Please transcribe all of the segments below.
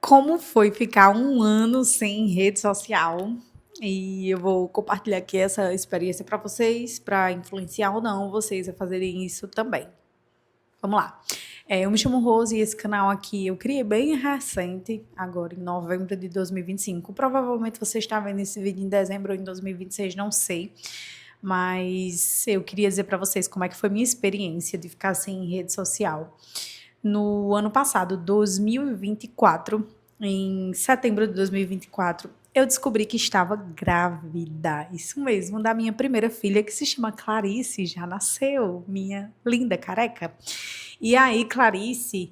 Como foi ficar um ano sem rede social? E eu vou compartilhar aqui essa experiência para vocês, para influenciar ou não vocês a fazerem isso também. Vamos lá. Eu me chamo Rose e esse canal aqui eu criei bem recente, agora em novembro de 2025. Provavelmente você está vendo esse vídeo em dezembro ou em 2026, não sei. Mas eu queria dizer para vocês como é que foi minha experiência de ficar sem rede social. No ano passado, 2024, em setembro de 2024, eu descobri que estava grávida. Isso mesmo, da minha primeira filha, que se chama Clarice, já nasceu, minha linda careca. E aí, Clarice,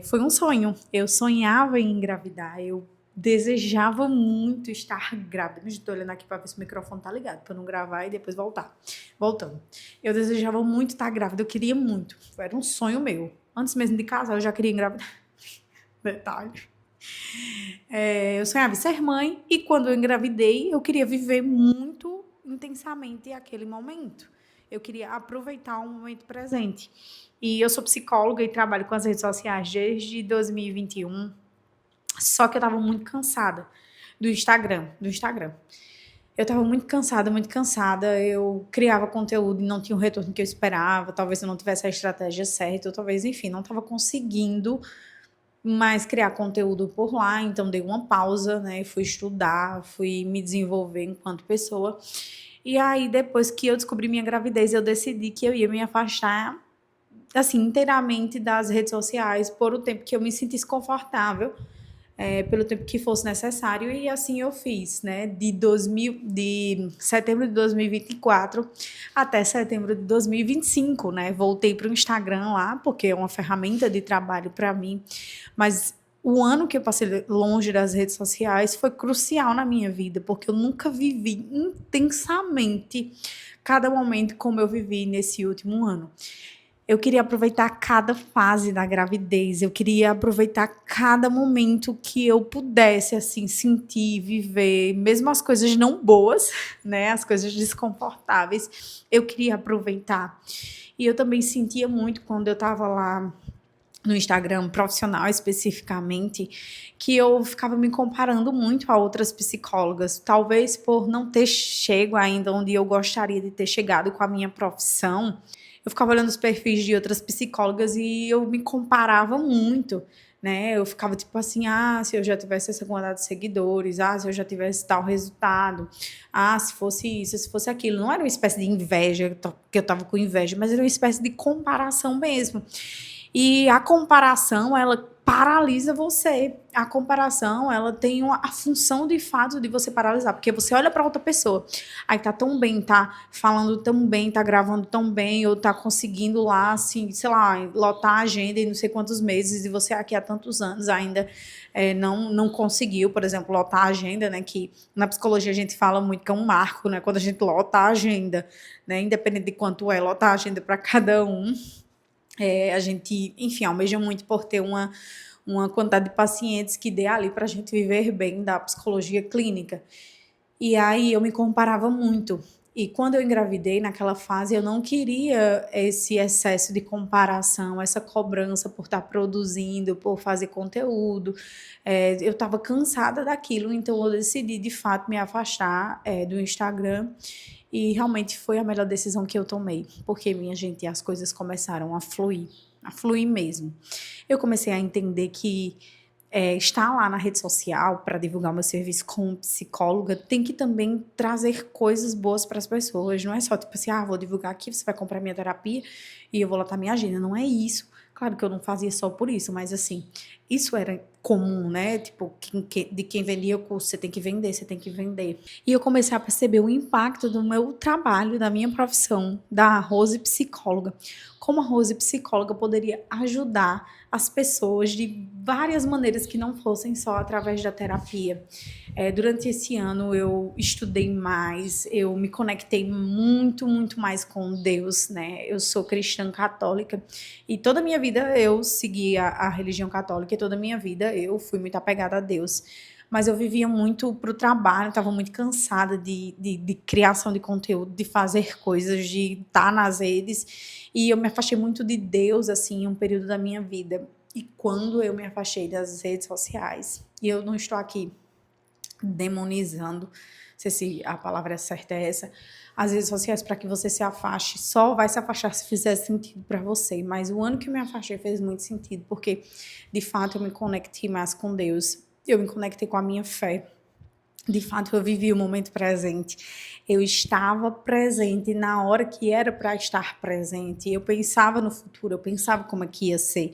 foi um sonho. Eu sonhava em engravidar, eu desejava muito estar grávida. Estou olhando aqui para ver se o microfone tá ligado, para não gravar e depois voltar. Voltando. Eu desejava muito estar grávida, eu queria muito. Era um sonho meu. Antes mesmo de casar, eu já queria engravidar. Detalhe. Eu sonhava em ser mãe e quando eu engravidei, eu queria viver muito intensamente aquele momento. Eu queria aproveitar o momento presente. E eu sou psicóloga e trabalho com as redes sociais desde 2021. Só que eu estava muito cansada do Instagram. Eu estava muito cansada, muito cansada. Eu criava conteúdo e não tinha o retorno que eu esperava. Talvez eu não tivesse a estratégia certa, ou talvez, enfim, não estava conseguindo mais criar conteúdo por lá. Então, dei uma pausa, né? Fui estudar, fui me desenvolver enquanto pessoa. E aí, depois que eu descobri minha gravidez, eu decidi que eu ia me afastar, assim, inteiramente das redes sociais por o tempo que eu me sentisse confortável, pelo tempo que fosse necessário, e assim eu fiz, né? De setembro de 2024 até setembro de 2025, né? Voltei para o Instagram lá, porque é uma ferramenta de trabalho para mim, mas o ano que eu passei longe das redes sociais foi crucial na minha vida, porque eu nunca vivi intensamente cada momento como eu vivi nesse último ano. Eu queria aproveitar cada fase da gravidez, eu queria aproveitar cada momento que eu pudesse, assim, sentir, viver, mesmo as coisas não boas, né, as coisas desconfortáveis, eu queria aproveitar. E eu também sentia muito quando eu estava lá no Instagram profissional especificamente, que eu ficava me comparando muito a outras psicólogas, talvez por não ter chego ainda onde eu gostaria de ter chegado com a minha profissão. Eu ficava olhando os perfis de outras psicólogas e eu me comparava muito, né? Eu ficava tipo assim, se eu já tivesse essa quantidade de seguidores, se eu já tivesse tal resultado, se fosse isso, se fosse aquilo. Não era uma espécie de inveja, que eu tava com inveja, mas era uma espécie de comparação mesmo. E a comparação, ela paralisa você. A comparação, ela tem a função de fato de você paralisar, porque você olha para outra pessoa, aí tá tão bem, tá falando tão bem, tá gravando tão bem, ou tá conseguindo lá, assim, sei lá, lotar a agenda em não sei quantos meses, e você aqui há tantos anos ainda não conseguiu, por exemplo, lotar a agenda, né, que na psicologia a gente fala muito que é um marco, né, quando a gente lota a agenda, né, independente de quanto é, lotar a agenda para cada um. A gente, enfim, almeja muito por ter uma quantidade de pacientes que dê ali para a gente viver bem da psicologia clínica. E aí eu me comparava muito. E quando eu engravidei, naquela fase, eu não queria esse excesso de comparação, essa cobrança por estar produzindo, por fazer conteúdo. Eu estava cansada daquilo, então eu decidi, de fato, me afastar do Instagram. E realmente foi a melhor decisão que eu tomei, porque, minha gente, as coisas começaram a fluir mesmo. Eu comecei a entender que estar lá na rede social para divulgar o meu serviço como psicóloga tem que também trazer coisas boas para as pessoas. Não é só tipo assim, vou divulgar aqui, você vai comprar minha terapia e eu vou lotar minha agenda. Não é isso. Claro que eu não fazia só por isso, mas assim, isso era comum, né? Tipo, de quem vendia o curso, você tem que vender, você tem que vender. E eu comecei a perceber o impacto do meu trabalho, da minha profissão, da Rose psicóloga. Como a Rose psicóloga poderia ajudar as pessoas de várias maneiras que não fossem só através da terapia. Durante esse ano eu estudei mais, eu me conectei muito, muito mais com Deus, né? Eu sou cristã católica e toda a minha vida eu segui a religião católica e toda a minha vida eu fui muito apegada a Deus. Mas eu vivia muito para o trabalho, estava muito cansada de criação de conteúdo, de fazer coisas, de estar nas redes. E eu me afastei muito de Deus, assim, em um período da minha vida. e quando eu me afastei das redes sociais, e eu não estou aqui demonizando, não sei se a palavra certa é essa, as redes sociais para que você se afaste, só vai se afastar se fizer sentido para você, mas o ano que eu me afastei fez muito sentido, porque de fato eu me conectei mais com Deus, eu me conectei com a minha fé, de fato eu vivi o momento presente, eu estava presente na hora que era para estar presente, eu pensava no futuro, eu pensava como é que ia ser,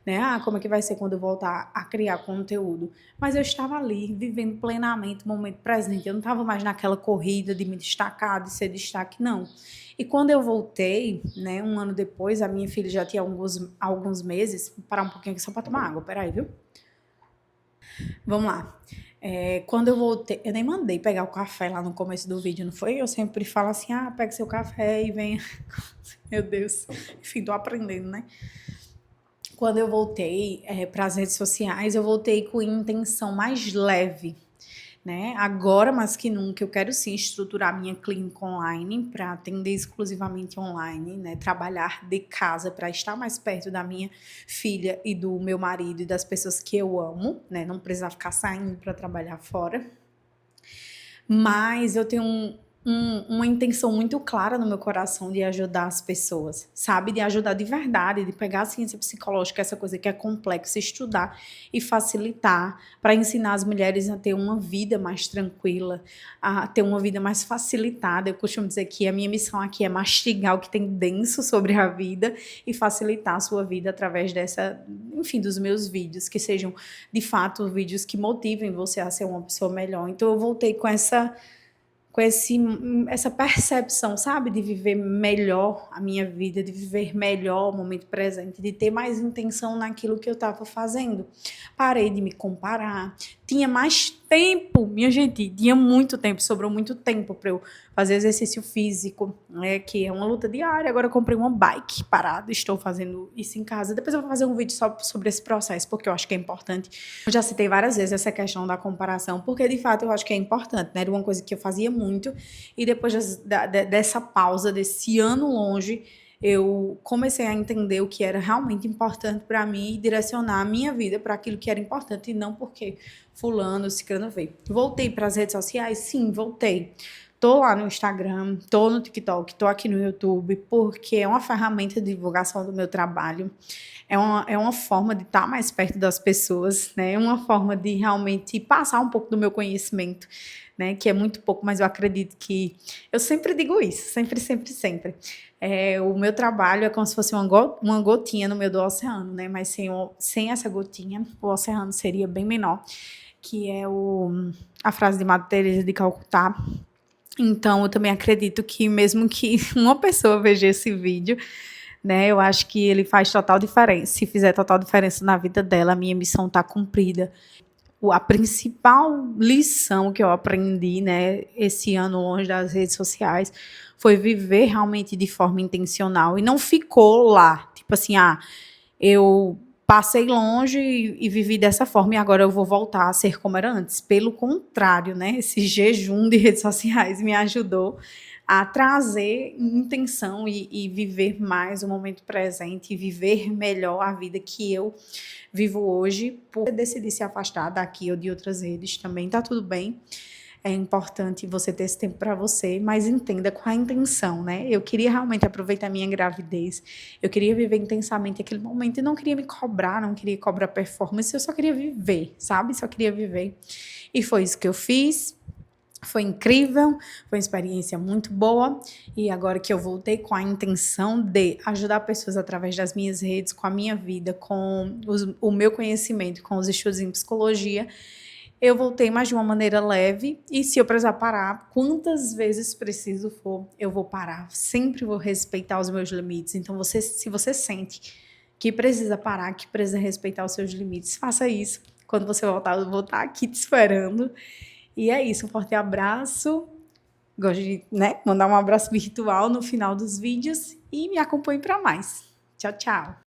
né? Como é que vai ser quando eu voltar a criar conteúdo? Mas eu estava ali, vivendo plenamente o momento presente. Eu não estava mais naquela corrida de me destacar, de ser destaque, não. E quando eu voltei, né, um ano depois, a minha filha já tinha alguns meses. Vou parar um pouquinho aqui só para tomar água, peraí, viu? Vamos lá. Quando eu voltei, eu nem mandei pegar o café lá no começo do vídeo, não foi? Eu sempre falo assim, pega seu café e venha. Meu Deus. Enfim, tô aprendendo, né? Quando eu voltei para as redes sociais, eu voltei com intenção mais leve, né? Agora, mais que nunca, eu quero sim estruturar minha clínica online para atender exclusivamente online, né? Trabalhar de casa para estar mais perto da minha filha e do meu marido e das pessoas que eu amo, né? Não precisar ficar saindo para trabalhar fora. Mas eu tenho uma intenção muito clara no meu coração de ajudar as pessoas, sabe? De ajudar de verdade, de pegar a ciência psicológica, essa coisa que é complexa, estudar e facilitar para ensinar as mulheres a ter uma vida mais tranquila, a ter uma vida mais facilitada. Eu costumo dizer que a minha missão aqui é mastigar o que tem denso sobre a vida e facilitar a sua vida através enfim, dos meus vídeos, que sejam de fato vídeos que motivem você a ser uma pessoa melhor. Então eu voltei com essa percepção, sabe? De viver melhor a minha vida, de viver melhor o momento presente, de ter mais intenção naquilo que eu estava fazendo. Parei de me comparar. Tinha mais tempo, minha gente, tinha muito tempo, sobrou muito tempo para eu fazer exercício físico, né, que é uma luta diária. Agora eu comprei uma bike parada, estou fazendo isso em casa. Depois eu vou fazer um vídeo só sobre esse processo, porque eu acho que é importante. Eu já citei várias vezes essa questão da comparação, porque de fato eu acho que é importante, né? Era uma coisa que eu fazia muito, e depois dessa pausa, desse ano longe, eu comecei a entender o que era realmente importante para mim e direcionar a minha vida para aquilo que era importante, e não porque fulano, ciclano veio. Voltei para as redes sociais? Sim, voltei. Tô lá no Instagram, tô no TikTok, tô aqui no YouTube, porque é uma ferramenta de divulgação do meu trabalho. É uma forma de estar mais perto das pessoas, né? É uma forma de realmente passar um pouco do meu conhecimento, né? Que é muito pouco, mas eu acredito que... Eu sempre digo isso, sempre, sempre, sempre. O meu trabalho é como se fosse uma gotinha no meio do oceano, né? Mas sem essa gotinha, o oceano seria bem menor, que é a frase de Madre Teresa de Calcutá. Então, eu também acredito que mesmo que uma pessoa veja esse vídeo, né, eu acho que ele faz total diferença. Se fizer total diferença na vida dela, a minha missão está cumprida. A principal lição que eu aprendi, né, esse ano longe das redes sociais, foi viver realmente de forma intencional. E não ficou lá, tipo assim, eu passei longe e vivi dessa forma e agora eu vou voltar a ser como era antes. Pelo contrário, né? Esse jejum de redes sociais me ajudou a trazer intenção e viver mais o momento presente e viver melhor a vida que eu vivo hoje. Por decidir se afastar daqui ou de outras redes também, tá tudo bem. É importante você ter esse tempo para você, mas entenda qual a intenção, né? Eu queria realmente aproveitar a minha gravidez, eu queria viver intensamente aquele momento e não queria me cobrar, não queria cobrar performance, eu só queria viver, sabe? Só queria viver. E foi isso que eu fiz. Foi incrível, foi uma experiência muito boa, e agora que eu voltei com a intenção de ajudar pessoas através das minhas redes, com a minha vida, com o meu conhecimento, com os estudos em psicologia, eu voltei, mas de uma maneira leve, e se eu precisar parar, quantas vezes preciso for, eu vou parar. Sempre vou respeitar os meus limites. Então, se você sente que precisa parar, que precisa respeitar os seus limites, faça isso. Quando você voltar, eu vou estar aqui te esperando. E é isso, um forte abraço. Gosto de, né, mandar um abraço virtual no final dos vídeos e me acompanhe para mais. Tchau, tchau.